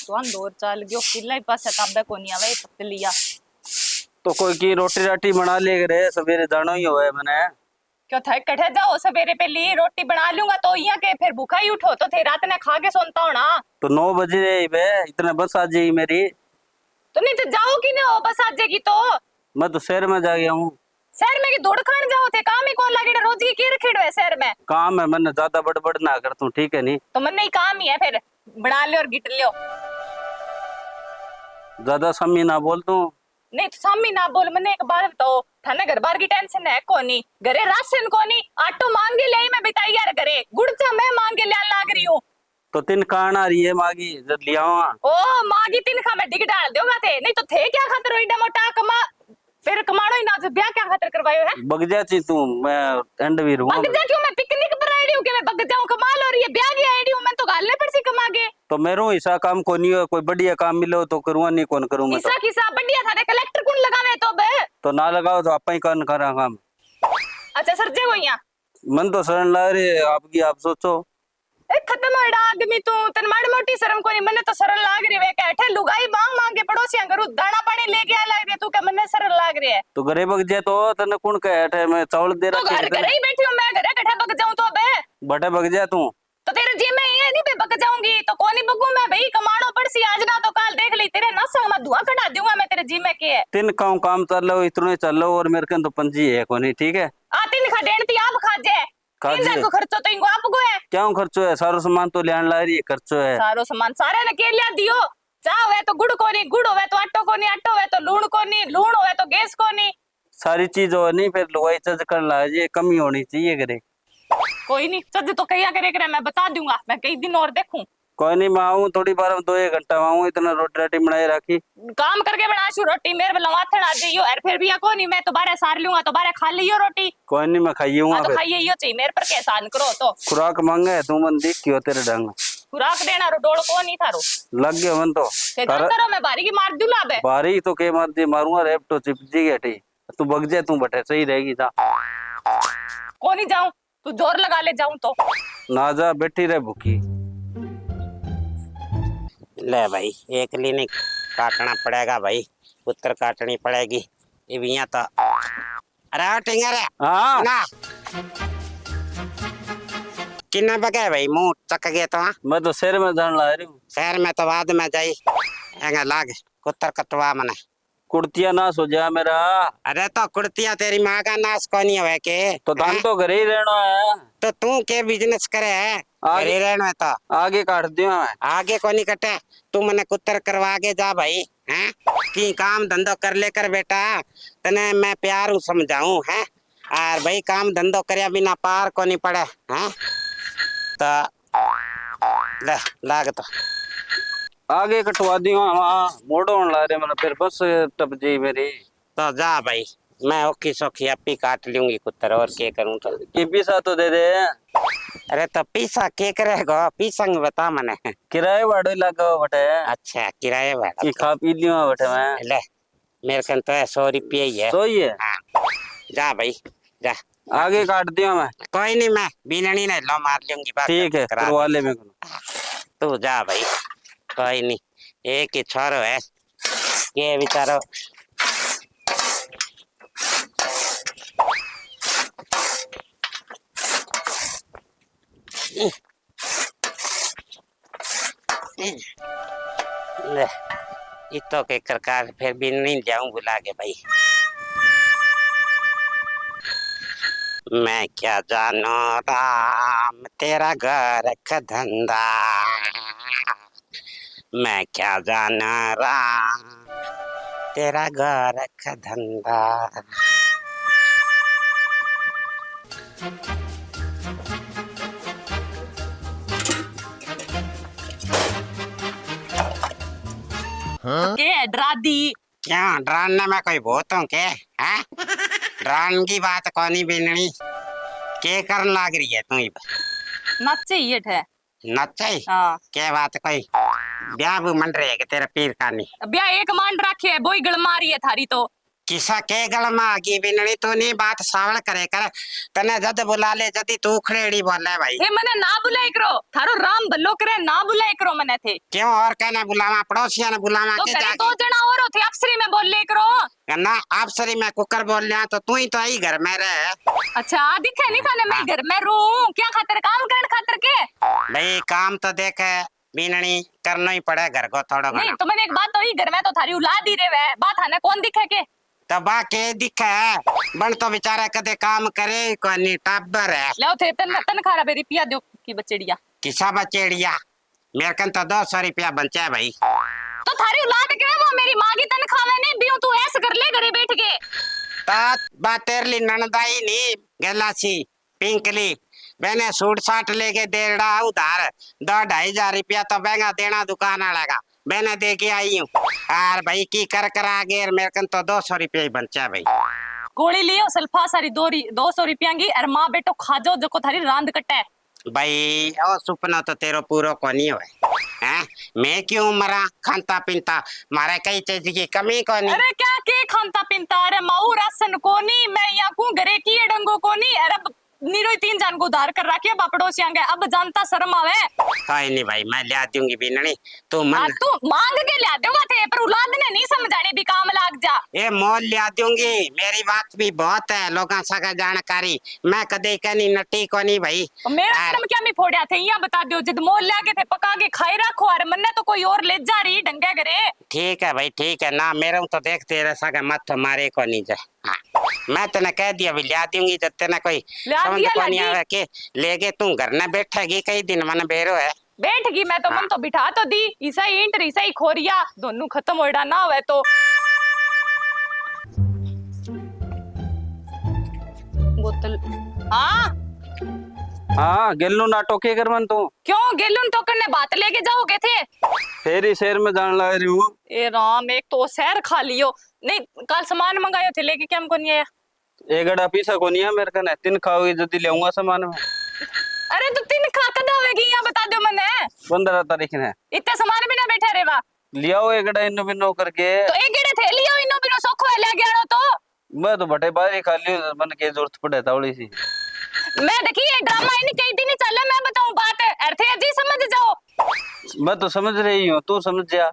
तो दौर चल गयो किला ही पास ताबे को नहीं आवे पतलिया। तो कोई की रोटी राटी बना ले रे, सवेरे जाना ही होवे मैंने। क्यों थे कठे जाओ सवेरे पे ली रोटी बना लूंगा तो यहाँ के फिर भूखा ही उठो तो थे रात ने खा के सोनता हो ना। तो 9 बजे बे इतने बस आ जाएगी मेरी। तो नहीं तो जाओ कि नहीं हो बस आ जाएगी तो। मैं तो शहर में जा गया हूँ। शहर में की दौड़ खान जाओ थे काम ही कौन लगे रोज की रखेड़ो है शहर में। काम है मैंने ज्यादा बड़बड़ ना कर तू, ठीक है नहीं। तो मन नहीं काम ही है फिर बना लियो और गिट लियो। ज्यादा समी ना बोल तू। नहीं तो सामी ना बोल। मैंने एक बात बताओ थाने घर बार की टेंशन है कोनी, घरे राशन कोनी, आटो मांग के ले मैं बिताई यार घरे गुड़ चा मैं मांग के ले लाग रही हूँ। तो तीन कान आ रही है मागी जब लिया ओ मागी तीन खा मैं डिग डाल दोगा थे। नहीं तो थे क्या खातर हो इडा मोटा कमा फिर कमानो ही ना जो ब्याह क्या खातर करवायो है। बग जा ची तू, मैं एंड भी रहूं। बग जा क्यों? मैं पिकनिक पर आई हूँ कि मैं बग जाऊं? कमाल हो रही है ब्याह की आई हूँ मैं तो गालने पर सी कमा के। तो मेरो ऐसा काम को नहीं हो, कोई बढ़िया काम मिलो तो करूँगा, नहीं कौन करूँ मैं। ईसा किसा बढ़िया था कलेक्टर कौन लगावे तो बे। तो ना लगाओ तो आप ही कौन करा काम। अच्छा सर जे को यहाँ मन तो शरण ला रही है आपकी, आप सोचो। खत्म होड़ा आदमी तू तन माड़ी मोटी शर्म कोनी। मने तो सरल लाग रही है कैठे लुगाई मांग मांग के पड़ोसियां करू दाना पानी लेके आ लाग रही तू क्या मने सरल लाग रही है। तो घरे बग जाए तो तने कौन कहे है मैं चावल दे तो रहा। घर ही बैठी हूं मैं घरे कठे बग जाऊं तो बे। बटे बग जाए तू तो तेरे जी में ये नहीं पे बग जाऊंगी तो कोनी बगू मैं भाई कमानो पड़सी आज ना तो काल देख ली तेरे नस में धुआं कटा दूंगा मैं तेरे जी में के। तीन काम चल लो इतने चल लो और मेरे कन तो पंजी है कोनी, ठीक है। आ तीन खा डेणती आप खा जे तीन को खर्चो तो इनको आप को है। क्यों खर्चो है? सारो सामान तो लेन ला रही है, खर्चो है। सारो सामान सारे ने के लिया दियो। चाह होवे तो गुड़ कोनी गुड़ होवे तो आटो कोनी आटो होवे तो लूण कोनी लूण होवे तो गैस कोनी। सारी चीज हो नहीं फिर लुगाई चज कर ला, ये कमी होनी चाहिए करे। कोई नहीं सज तो कहिया करे मैं बता दूंगा। मैं कई दिन और देखूं। कोई नहीं मैं आऊँ थोड़ी बार 2-1 घंटा आऊँ, इतना रोटी राटी बनाए रखी काम करके बनाशू रोटी मेरे लवाथन आ जाइयो और फिर भी को नहीं मैं तो बारे सार लूंगा तो बारे खा लियो रोटी। कोई नहीं मैं खाइयूंगा। तो खाइए यो चाहिए मेरे पर के एहसान करो तो। खुराक मांगे है तू मन दिख क्यों तेरे ढंग। खुराक देना रो डोल को नहीं थारो लग गया मन तो करो मैं बारी की मार दूला बे। बारी तो के मार दे मारूंगा रेप तो चिपजी गया ठी। तू बग जाए तू बटे सही रहेगी जा। को नहीं जाऊं तू जोर लगा ले जाऊं तो ना जा बैठी रहे भूखी। ले भाई एक ली काटना पड़ेगा भाई, पुत्र काटनी पड़ेगी ये भी यहाँ तो। अरे टिंगर है हाँ ना किन्ने बगे भाई मुंह चक गए तो। मैं तो शहर में जान ला रही हूँ। शहर में तो बाद में जाई लाग कुत्तर कटवा मने कुर्तिया नाश हो जा मेरा। अरे तो कुर्तिया तेरी माँ का नाश को नहीं हुए के तो धान तो घरे ही रहना है। तो तू के बिजनेस करे है आगे रहना तो आगे काट दियो मैं। आगे को नहीं कटे तू मने कुत्तर करवा के जा भाई हैं कि काम धंधो कर लेकर बेटा तने मैं प्यार समझाऊं है और भाई काम धंधो करया बिना पार को नहीं पड़े हैं तो ले लाग तो आगे कटवा दियो। हाँ मोड़ो ला रहे मतलब फिर बस टप जी मेरी। तो जा भाई मैं ओखी सोखी अपी काट लूंगी कुत्तर और के करूं तो। कि पीसा तो दे दे। अरे तो पीसा के करेगा पीसंग बता मने किराए वाड़ो लगो बटे। अच्छा किराए वाला कि खा पी लियो बटे मैं। ले मेरे कन तो 100 रुपये ही है। 100 ही है। हाँ जा भाई जा आगे काट दियो मैं। कोई नहीं मैं बीननी ने लो मार लूंगी ठीक है करवा ले मेरे को। तू जा भाई कोई नहीं एक ही छोरो है ये बेचारो ले इतो के करकार फिर भी नहीं जाऊं बुला के भाई। मैं क्या जानू राम तेरा घर का धंधा, मैं क्या जानू राम तेरा घर का धंधा। के डरा दी क्या डराने में कोई भूतों के हैं डरान की बात कौनी बिननी के करन लाग रही है तू नचे ये ठे नचे हाँ के बात कोई ब्याह भी मन रही है कि तेरा पीर का नहीं ब्याह एक मान रखे है बोई गल मारी है थारी तो किसा के गलमा आगी बिनड़ी तू नहीं बात सावल करे कर तने जद बुला ले जदी तू खड़ेड़ी बोले भाई हे मने ना बुलाई करो थारो राम भलो करे ना बुलाई करो मने थे क्यों और कहने बुलावा पड़ोसिया ने बुलावा तो के करे जाके दो जना और थे अफसरी में बोल ले करो ना आप सरी मैं कुकर बोल लिया तो तू ही तो आई घर में रह अच्छा दिखे नहीं थाने मैं घर में रहूं क्या खातिर काम करन खातिर के भाई काम तो देख बीननी करना ही पड़े घर को थोड़ा नहीं घना तो मैंने एक बात तो ही घर में तो थारी औलाद ही रे वे बात थाने कौन दिखे के तबा के दिखे बन तो बेचारा कदे काम करे कोनी टाबर है लो थे तन खा मेरी पिया दो की बचड़िया किसा बचेड़िया मेरे कन तो 200 रुपया बचा है भाई तो थारी औलाद के वो मेरी माँ की तनख्वाह में नहीं बियो तू ऐसे कर ले घरे बैठ के तात बातेरली ननदाई नी गलासी पिंकली मैंने सूट साट लेके दे रहा उधार 2-2.5 रुपया तो महंगा देना दुकान वाला का मैंने दे के आई हूँ और भाई की कर आगे मेरे कन तो 200 रुपया ही बचा भाई गोली लियो सल्फा सारी 200 रुपया की और माँ बेटो खा जाओ जो थारी रांद कटे भाई ओ सुपना तो तेरो पूरा को नहीं हुआ हैं मैं क्यों मरा खानता पीनता मारे कई चीज की कमी को नहीं अरे क्या के खानता पिनता अरे माऊ राशन को नहीं मैं यहाँ को घरे की डंगो को नहीं अरे नीरो 3 जान को उधार कर रखी है पड़ोसियां के अब जानता शर्म आवे कोई नहीं भाई मैं लिया दूंगी बीननी तू मन तू मांग के लिया देगा थे पर औलाद ने नहीं समझाने भी काम लाग जा ये मोल लिया दूंगी मेरी बात भी बहुत है लोगों सा जानकारी मैं कदे कनी नटी को नहीं भाई मेरा कर्म क्या मैं फोड़या थे यहाँ बता दो जिद मोल लाके थे पका के खाई रखो अरे मन्ने तो कोई और ले जा रही ढंगे करे ठीक है भाई ठीक है ना मेरे तो देख तेरे सगा मत मारे को नहीं जा हाँ। मैं तेने कह दिया भी लिया दूंगी जब तेने कोई समझ को नहीं आवे के लेके तू घर न बैठेगी कई दिन मन बेरो है बैठगी मैं तो मन तो बिठा तो दी ईसा ईंट ईसा ही खोरिया दोनों खत्म होड़ा ना हुए तो बोतल हाँ गेलू नाटो के कर मन तू क्यों गेलुन टोकन ने बात लेके जाओगे थे फेरी शहर में जान लग रही हूँ ए राम एक तो शहर खा लियो नहीं कल सामान मंगायो थे लेके क्या हमको नहीं आया एक गड़ा पीसा को नहीं है मेरे कने 3 खाओगी जल्दी ले सामान में अरे तो 3 खा कद आवेगी यहाँ बता दो मने 15 तारीख ने इतने सामान भी ना बैठा रे वा लियाओ एक गड़ा इनो बिनो करके तो एक गेड़े थे लियो इनो बिनो सोखो ले गया तो मैं तो बटे बारी खा लियो मन के जरूरत पड़े थोड़ी सी मैं देखी ये ड्रामा ही नहीं कहीं दिन चल मैं बताऊं बात अर्थे जी समझ जाओ मैं तो समझ रही हूँ तू समझ जा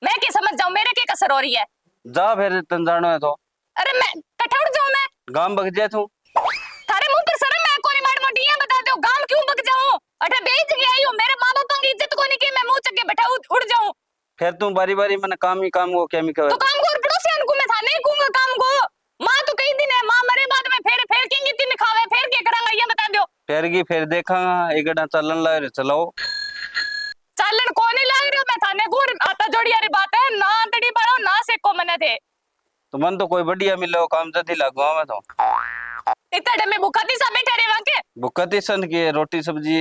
मैं क्या समझ जाऊं मेरे क्या कसर हो रही है जा फिर तन जानो है तो अरे मैं कठौड़ जाऊं मैं गांव बग जाए तू थारे मुंह पर शर्म है कोनी माड़ मोटी है बता दो गांव क्यों बग जाऊं अरे बेच के आई हूं मेरे मां बाप की इज्जत कोनी की मैं मुंह चके बैठा उड़ जाऊं फिर तू बारी बारी मन काम ही काम को क्या मी तो काम को पड़ोसियन को मैं था नहीं कहूंगा काम को मां तो कई दिन है मां मरे बाद में फिर किंगी तीन खावे फिर क्या करांगा ये बता दो फिर की फिर देखा एक गड़ा चलन लग रहे चलाओ चालन को नहीं लाग रहा मैं थाने गुर आता जोड़ी यारी बात है ना तड़ी पड़ो ना से को मने थे तो मन तो कोई बढ़िया मिलो काम जल्दी लगवा मैं तो इतने डे में भूखती सा बैठे रे वहां के बुकती सन की रोटी सब्जी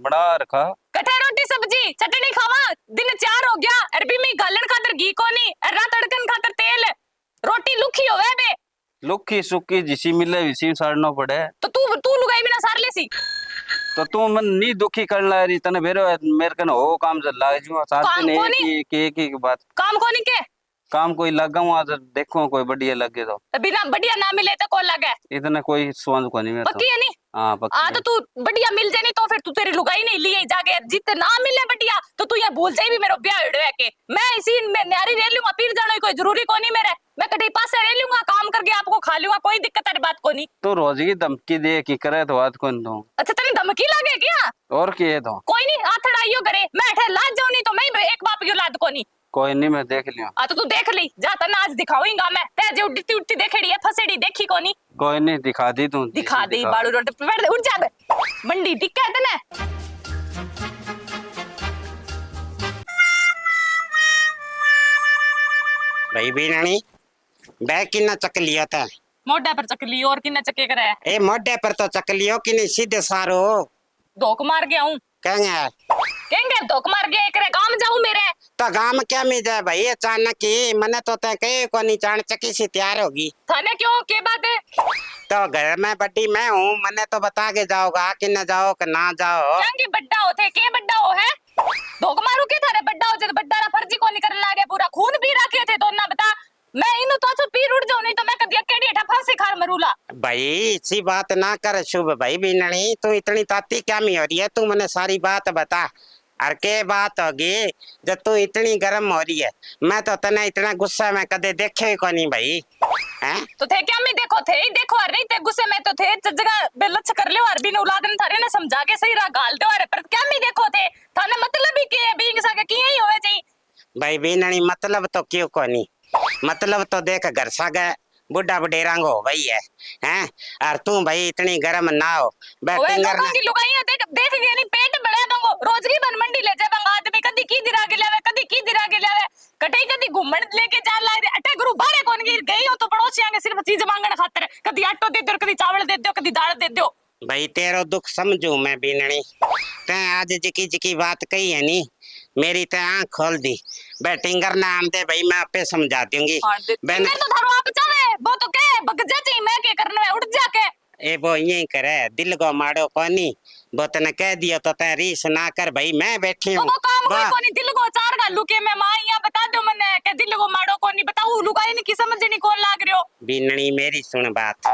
बना रखा कठे रोटी सब्जी चटनी खावा दिन 4 हो गया अरबी में गालन खातर घी कोनी और रात तड़कन खातर तेल रोटी लुखी होवे बे लुखी सुखी जिसी मिले विसी साड़ना पड़े तो तू लुगाई बिना सार लेसी तो तू मन नहीं दुखी कर ला रही तने बेरो मेरे कन हो काम जल लाग जू साथ काम ने कोनी? एक बात काम कोनी के काम कोई लगा हूं आज देखो कोई बढ़िया लगे तो बिना बढ़िया ना मिले तो कौन लगे इतना कोई स्वाद को नहीं मेरे पक्की है नहीं हाँ पक्की तो तू बढ़िया मिल जाए नहीं तो फिर तू तेरी लुगाई नहीं लिए जाके जितने ना मिले बढ़िया तो तू ये भूल जाए भी मेरा ब्याह है के मैं इसी में न्यारी रह लूंगा पीर जाना कोई जरूरी को नहीं मेरे मैं कहीं पास रह लूंगा काम करके आपको खा लूंगा कोई दिक्कत वाली बात को नहीं तो रोज की धमकी दे की करे तो बात कौन दो अच्छा तेरी धमकी लगे क्या और की है तो कोई नहीं आथड़ आइयो करे मैं अठे लाज जाऊं नहीं तो मैं एक बाप की औलाद को नहीं कोई नहीं मैं देख लियो तो तू देख ली जाता ना आज दिखाऊंगा मैं ते जो उड़ती उड़ती देखेड़ी है फसेड़ी देखी को नहीं कोई नहीं दिखा दी तू दिखा दी बाड़ू रोटी पे उड़ जा बे मंडी टिक्का है तने भाई बीननी बैग किन्ना चक लिया था मोटा पर चकली और किन्ने चके करे ए मोढे पर तो चक लियो कि नहीं सीधे सारो धोख मार गया हूं कहेंगे धोख मार गया एक रे काम जाऊं मेरे तो गांव क्या मिल जाए भाई अचानक ही मने तो तय कहे को नहीं चाण चकी सी तैयार होगी थाने क्यों के बात है तो घर में बड़ी मैं हूँ मने तो बता के जाओगा कि न जाओ कि ना जाओ क्या बड्डा होते के बड्डा हो है धोख मारू के थारे बड्डा हो जब बड्डा रा फर्जी को निकल लागे पूरा खून भी रखे थे तो ना बता मैं इनु तो अच्छा पीर उड़ जाऊं, नहीं तो मैं कदी अकेली हेठा फांसी खार मरूला। भाई इसी बात ना कर शुभ भाई बीनणी, तू इतनी ताती क्या मी हो रही है? तू मने सारी बात बता। और के बात होगी जब तू इतनी गर्म हो रही है? मैं तो तने इतना गुस्सा में कदे देखे ही को नहीं भाई। हैं? तो थे क्या मैं देखो थे ही देखो, और नहीं थे गुस्से में तो थे जगह बेलच कर ले, और बिन औलादन थारे ने समझा के सही राह गाल दे, और पर क्या मैं देखो थे थाने मतलब ही के बींग सा के किए ही होवे चाहिए। भाई बीनणी मतलब तो क्यों को नहीं? मतलब तो देख घर सा गए बुढ़ा बुढ़ेरांग हो भाई हैं? और तू भाई इतनी गर्म ना हो। ओए बैटिंगर लोगों की लुगाइयां देख देख गए नहीं, पेट बड़ा बंगो रोज की बन मंडी ले जाए बंगा आदमी, कदी की दिरा के लावे कदी की दिरा के लावे, कटई कदी घूमण लेके जा ला अटे गुरु बारे कोन की गई हो तो पड़ोसियां के सिर्फ चीज मांगण खातिर, कदी आटो दे दो कदी चावल दे दो कदी दाल दे दो। भाई तेरो दुख समझू मैं बीनणी। ते आज जिकी जिकी बात कही है नी, मेरी ते आंख खोल दी। बैटिंगर ना आम दे भाई, मैं आपे समझा दूंगी। मैं तो थारो आप चावे वो तो के बग जा चाहिए, मैं के करने में उठ जा के ए वो यही करे दिल को मारो कोनी। वो तने कह दिया तो ते रीस ना कर भाई, मैं बैठी तो हूँ। वो काम कोई कोनी दिल को चार गालू के मैं मां या बता दो मने के दिल को मारो कोनी बताऊ लुगाई ने की समझ नहीं कौन लाग रयो। बीनणी मेरी सुन बात,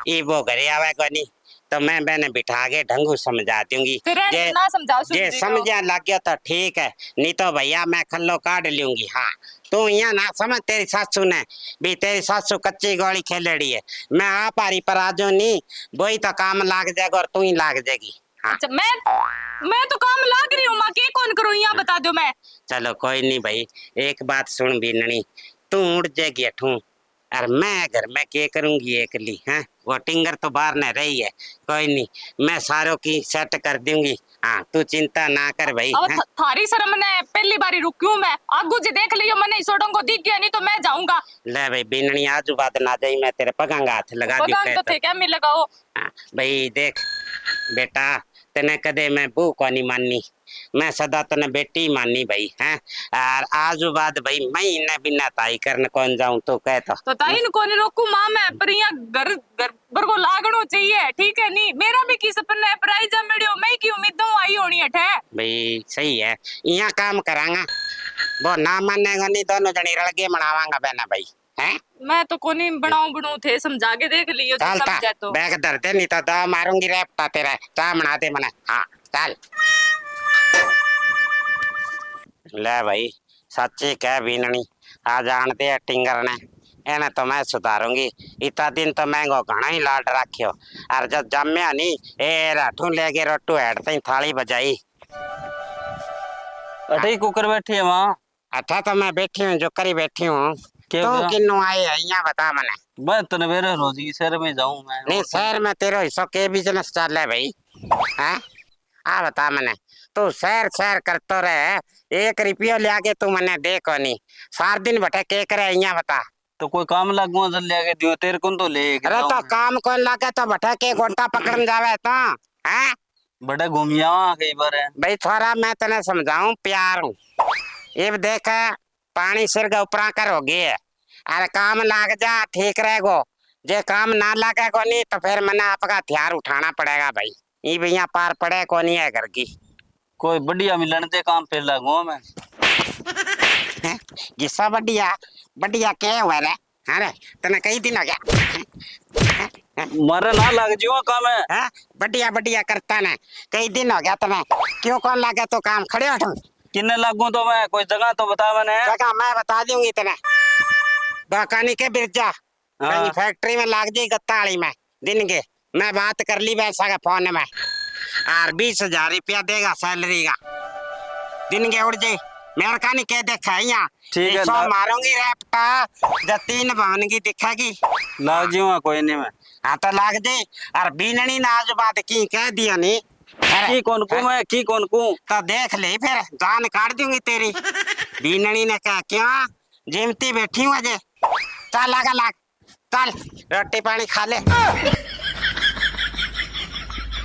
ई वो घरे आवे कोनी तो मैं बहने बिठा के ढंगू समझा दूंगी। फिर ना समझाओ जे समझा लग गया तो ठीक है, नहीं तो भैया मैं खल्लो काट लूंगी। हाँ तू यहाँ ना समझ, तेरी सासू ने भी तेरी सासू कच्ची गोली खेलेड़ी है। मैं आ पारी पर आ जाऊं नहीं, वही तो काम लाग जाएगा और तू ही लाग जाएगी। हाँ अच्छा मैं तो काम लाग रही हूँ मां, के कौन करूँ यहाँ बता दो मैं। चलो कोई नहीं भाई, एक बात सुन बीनणी, तू उड़ जाएगी अठू और मैं घर में क्या करूंगी एकली? हैं वो टिंगर तो बाहर न रही है, कोई नहीं मैं सारों की सेट कर दूंगी। हाँ तू चिंता ना कर भाई। अब थारी शर्म ने पहली बारी रुक्यूं मैं, आगू जी देख लियो मने सोडों को दिख गया नहीं तो मैं जाऊंगा। ले भाई बीनणी आजू बात ना जाई, मैं तेरे पगांगा हाथ लगा दी तो थे क्या मिल लगाओ। हाँ भाई देख बेटा, तने कदे मैं बू को नहीं माननी, मैं सदा तने बेटी माननी भाई। हैं और आजू बात भाई मैं इन्हें बिना ताई करने कौन जाऊं तो कह तो ताई को नहीं रोकू मां मैं, पर यहाँ घर घर पर को लागणो चाहिए ठीक है नहीं, मेरा भी की सपना है प्राइज मिलियो, मैं की उम्मीद आई होनी है भाई। सही है यहाँ काम करांगा, वो ना मानेगा नहीं दोनों जनी रल के मनावांगा बहना भाई। हैं मैं तो कोनी बनाऊं थे समझा के देख लियो चल समझा तो बैग धर दे, नहीं तो दा मारूंगी रेपटा तेरा, चाह बना दे मने। हाँ चल ले भाई सच्ची कह बीनणी, आ जानते है टिंगर ने एने तो मैं सुधारूंगी। इतना दिन तो मैं घना ही लाड रखियो, और जब जम्या नी ए राठू ले गए रोटू हेड तई थाली बजाई। अठे ही कुकर बैठी है वहाँ। अच्छा तो मैं बैठी हूँ जो करी बैठी हूँ। क्या तू हुआ? किन्नू आई है यहाँ बता मने। मैं तो मेरे रोजी शहर में जाऊं मैं। नहीं शहर में तेरो हिस्सों के बिजनेस चल है भाई? हैं आ बता मने, तू शहर शहर करतो रहे, 1 रुपया ले आके तू मने देखो नहीं, सार दिन बटे के करे यहाँ बता। तो कोई काम लागू जल ले दियो तेरे को तो ले के अरे तो जाऊं। काम कौन लागे तो बटे के गोटा पकड़न जावे तो हैं? बड़ा घूमिया कई बार है। भाई थोड़ा मैं तने समझाऊं प्यार हूँ, ये देख पानी सिर के ऊपरा कर हो गई है, अरे काम लाग जा ठीक रहेगो, जे काम ना लागे को नहीं तो फिर मने आपका हथियार उठाना पड़ेगा भाई। ये भैया पार पड़े को नहीं है घर की। कोई बढ़िया मिलन दे काम फिर लागू मैं। जिस्सा बढ़िया बढ़िया क्या हुआ रे? अरे तने कई दिन हो गया मारे ना लग जियो काम है। हैं? बढ़िया बढ़िया करता ना, कई दिन हो गया तने, क्यों कौन लागे तो काम खड़े उठो। किन्ने लागू तो मैं कोई जगह तो बता मैंने। जगह मैं बता दूंगी तने, बाकानी के बिरजा कहीं फैक्ट्री में लाग जाई गत्ताली में दिन के, मैं बात कर ली वैसा का फोन में, और 20,000 रुपया देगा सैलरी का, दिन के उड़ जाई मेरे का नहीं कह देखा यहाँ। ठीक है, 100 मारूंगी रेपटा जब 3 भवन की दिखेगी लाग जियो कोई नहीं मैं। हाँ तो लाग जाई। और बीनणी ने आज बात की कह दिया नहीं की कौन को मैं की कौन को तो देख ले फिर जान काट दूंगी तेरी। बीनणी ने कहा क्यों जिमती बैठी हूँ अजय, चल लागा लाग, चल रोटी पानी खा ले।